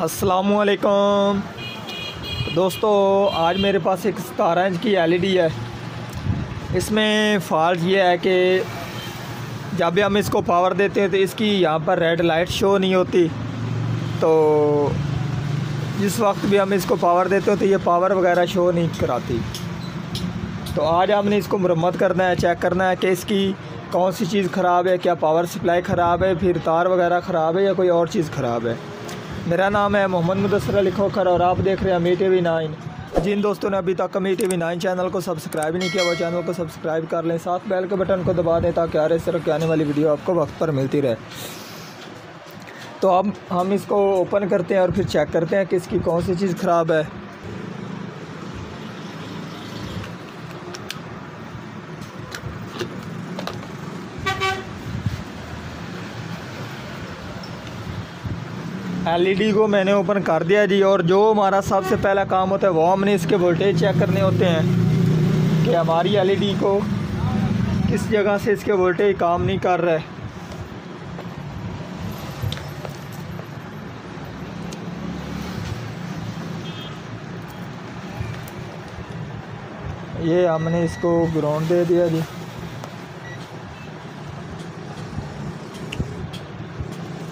अस्सलामुअलैकुम दोस्तों, आज मेरे पास एक 17 इंच की एलईडी है। इसमें फ़ॉल्ट ये है कि जब भी हम इसको पावर देते हैं तो इसकी यहाँ पर रेड लाइट शो नहीं होती। तो जिस वक्त भी हम इसको पावर देते हो तो ये पावर वगैरह शो नहीं कराती। तो आज हमने इसको मरम्मत करना है, चेक करना है कि इसकी कौन सी चीज़ ख़राब है, क्या पावर सप्लाई ख़राब है, फिर तार वगैरह ख़राब है या कोई और चीज़ ख़राब है। मेरा नाम है मोहम्मद मुदस्सिर अली खोखर और आप देख रहे हैं अमी टीवी 9। जिन दोस्तों ने अभी तक अमी टीवी 9 चैनल को सब्सक्राइब नहीं किया वो चैनल को सब्सक्राइब कर लें, साथ बेल के बटन को दबा दें ताकि हर इस तरह की आने वाली वीडियो आपको वक्त पर मिलती रहे। तो अब हम इसको ओपन करते हैं और फिर चेक करते हैं कि इसकी कौन सी चीज़ ख़राब है। एलईडी को मैंने ओपन कर दिया जी। और जो हमारा सबसे पहला काम होता है वो हमने इसके वोल्टेज चेक करने होते हैं कि हमारी एलईडी को किस जगह से इसके वोल्टेज काम नहीं कर रहा है। ये हमने इसको ग्राउंड दे दिया जी।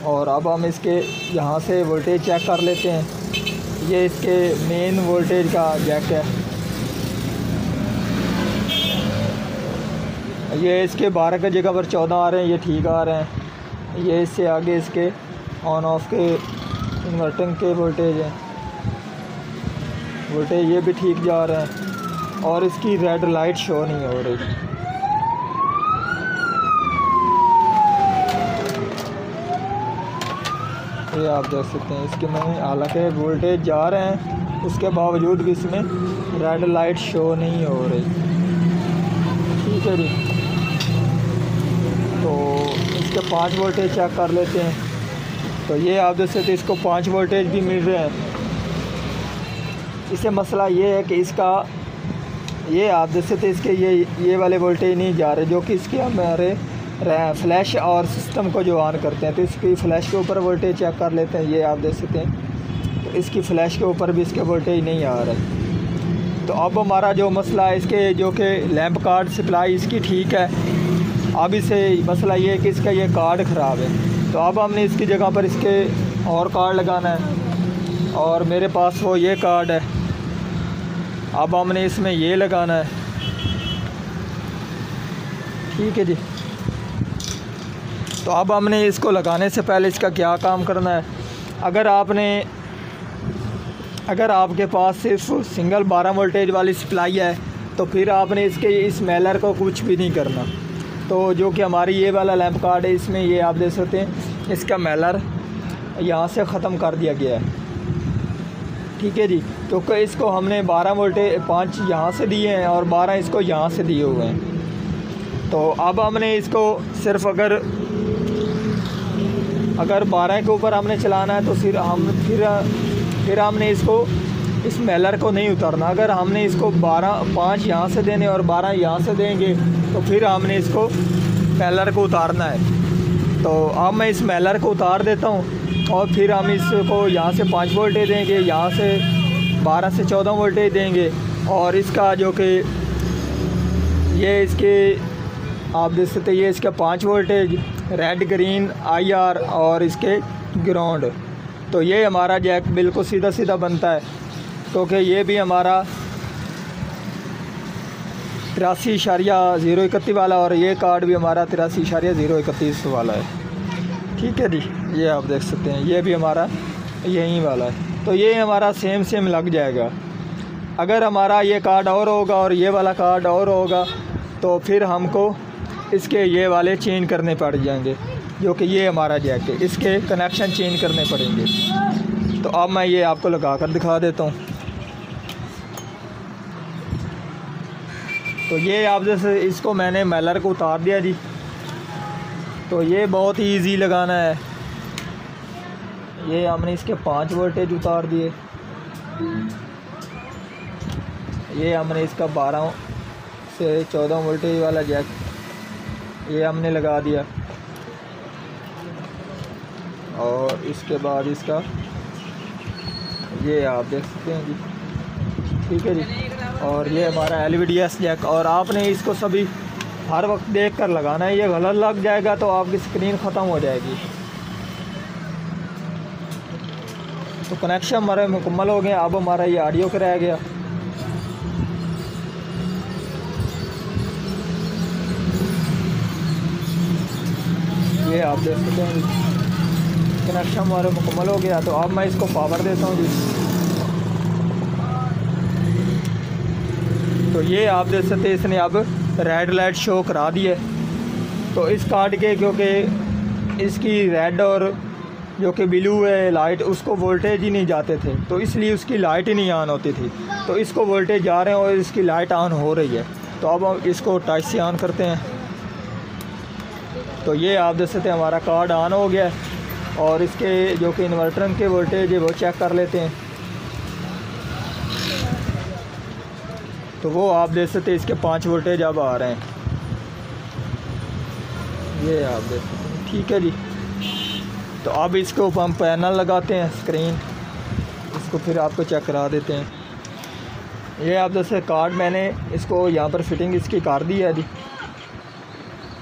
और अब हम इसके यहाँ से वोल्टेज चेक कर लेते हैं। ये इसके मेन वोल्टेज का जैक है। ये इसके 12 की जगह पर 14 आ रहे हैं, ये ठीक आ रहे हैं। ये इससे आगे इसके ऑन ऑफ के इन्वर्टिंग के वोल्टेज हैं, वोल्टेज ये भी ठीक जा रहे हैं। और इसकी रेड लाइट शो नहीं हो रही। ये आप देख सकते हैं इसके में हालांकि वोल्टेज जा रहे हैं उसके बावजूद भी इसमें रेड लाइट शो नहीं हो रही। ठीक है जी। तो इसके 5 वोल्टेज चेक कर लेते हैं। तो ये आप देख सकते हैं इसको 5 वोल्टेज भी मिल रहे हैं। इससे मसला ये है कि इसका ये आप देख सकते हैं इसके ये वाले वोल्टेज नहीं जा रहे जो कि इसके हमारे फ्लैश और सिस्टम को जो ऑन करते हैं। तो इसकी फ़्लैश के ऊपर वोल्टेज चेक कर लेते हैं। ये आप देख सकते हैं तो इसकी फ़्लैश के ऊपर भी इसके वोल्टेज नहीं आ रहे। तो अब हमारा जो मसला है इसके जो कि लैंप कार्ड सप्लाई इसकी ठीक है। अब इसे मसला ये है कि इसका ये कार्ड ख़राब है। तो अब हमने इसकी जगह पर इसके और कार्ड लगाना है और मेरे पास वो ये कार्ड है। अब हमने इसमें ये लगाना है। ठीक है जी। तो अब हमने इसको लगाने से पहले इसका क्या काम करना है। अगर आपके पास सिर्फ सिंगल 12 वोल्टेज वाली सप्लाई है तो फिर आपने इसके इस मेलर को कुछ भी नहीं करना। तो जो कि हमारी ये वाला लैंप कार्ड है इसमें ये आप देख सकते हैं इसका मेलर यहाँ से ख़त्म कर दिया गया है। ठीक है जी। क्योंकि इसको हमने 12 वोल्टेज 5 यहाँ से दिए हैं और 12 इसको यहाँ से दिए हुए हैं। तो अब हमने इसको सिर्फ अगर 12 के ऊपर हमने चलाना है तो फिर हमने इसको इस मेलर को नहीं उतारना। अगर हमने इसको 5 यहाँ से देने और 12 यहाँ से देंगे तो फिर हमने इसको मेलर को उतारना है। तो अब मैं इस मेलर को उतार देता हूँ और फिर हम इसको यहाँ से 5 वोल्टेज देंगे, यहाँ से 12 से 14 वोल्टेज देंगे। और इसका जो कि ये इसके आप देख सकते हैं ये इसका 5 वोल्टेज रेड ग्रीन IR और इसके ग्राउंड। तो ये हमारा जैक बिल्कुल सीधा सीधा बनता है क्योंकि ये भी हमारा 83.031 वाला और ये कार्ड भी हमारा 83.031 वाला है। ठीक है जी। ये आप देख सकते हैं ये भी हमारा यही वाला है। तो ये हमारा सेम लग जाएगा। अगर हमारा ये कार्ड और होगा और ये वाला कार्ड और होगा तो फिर हमको इसके ये वाले चेंज करने पड़ जाएंगे जो कि ये हमारा जैक है, इसके कनेक्शन चेंज करने पड़ेंगे। तो अब मैं ये आपको लगा कर दिखा देता हूँ। तो ये आप जैसे इसको मैंने मेलर को उतार दिया जी। तो ये बहुत ही इजी लगाना है। ये हमने इसके 5 वोल्टेज उतार दिए। ये हमने इसका 12 से 14 वोल्टेज वाला जैक ये हमने लगा दिया। और इसके बाद इसका ये आप देख सकते हैं जी, ठीक है जी। और ये हमारा LVDS जैक, और आपने इसको सभी हर वक्त देख कर लगाना है, ये गलत लग जाएगा तो आपकी स्क्रीन ख़त्म हो जाएगी। तो कनेक्शन हमारे मुकम्मल हो गए। अब हमारा ये ऑडियो का रह गया। ये आप देख सकते हैं कनेक्शन हमारे मुकम्मल हो गया। तो अब मैं इसको पावर देता हूँ जी। तो ये आप देख सकते हैं इसने अब रेड लाइट शो करा दी है। तो इस कार्ड के क्योंकि इसकी रेड और जो कि ब्लू है लाइट, उसको वोल्टेज ही नहीं जाते थे, तो इसलिए उसकी लाइट ही नहीं ऑन होती थी। तो इसको वोल्टेज जा रहे हैं और इसकी लाइट ऑन हो रही है। तो अब हम इसको टच से ऑन करते हैं। तो ये आप देख सकते हैं हमारा कार्ड ऑन हो गया है। और इसके जो कि इन्वर्टर के वोल्टेज है वो चेक कर लेते हैं। तो वो आप देख सकते हैं इसके 5 वोल्टेज अब आ रहे हैं। ये आप देख सकते हैं, ठीक है जी। तो अब इसको हम पैनल लगाते हैं, स्क्रीन, इसको फिर आपको चेक करा देते हैं। ये आप जैसे कार्ड मैंने इसको यहाँ पर फिटिंग इसकी कर दी है जी।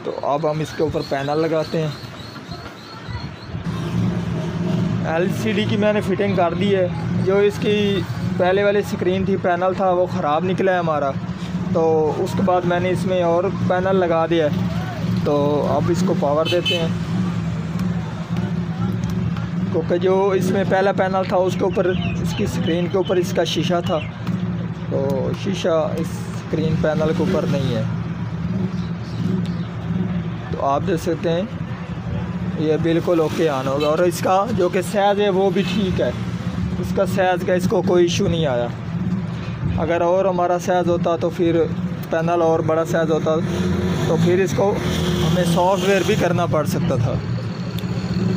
तो अब हम इसके ऊपर पैनल लगाते हैं। LCD की मैंने फिटिंग कर दी है। जो इसकी पहले वाली स्क्रीन थी, पैनल था, वो ख़राब निकला है हमारा। तो उसके बाद मैंने इसमें और पैनल लगा दिया है। तो अब इसको पावर देते हैं, क्योंकि जो इसमें पहला पैनल था उसके ऊपर, इसकी स्क्रीन के ऊपर इसका शीशा था, तो शीशा इस स्क्रीन पैनल के ऊपर नहीं है। तो आप देख सकते हैं ये बिल्कुल ओके ऑन होगा। और इसका जो कि साइज़ है वो भी ठीक है, इसका साइज़ का इसको कोई इशू नहीं आया। अगर और हमारा साइज़ होता तो फिर पैनल और बड़ा साइज़ होता तो फिर इसको हमें सॉफ्टवेयर भी करना पड़ सकता था।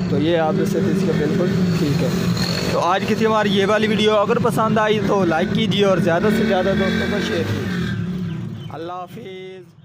तो ये आप जैसे इसके बिल्कुल ठीक है। तो आज की थी हमारी ये वाली वीडियो। अगर पसंद आई तो लाइक कीजिए और ज़्यादा से ज़्यादा दोस्तों को शेयर कीजिए। अल्लाह हाफिज़।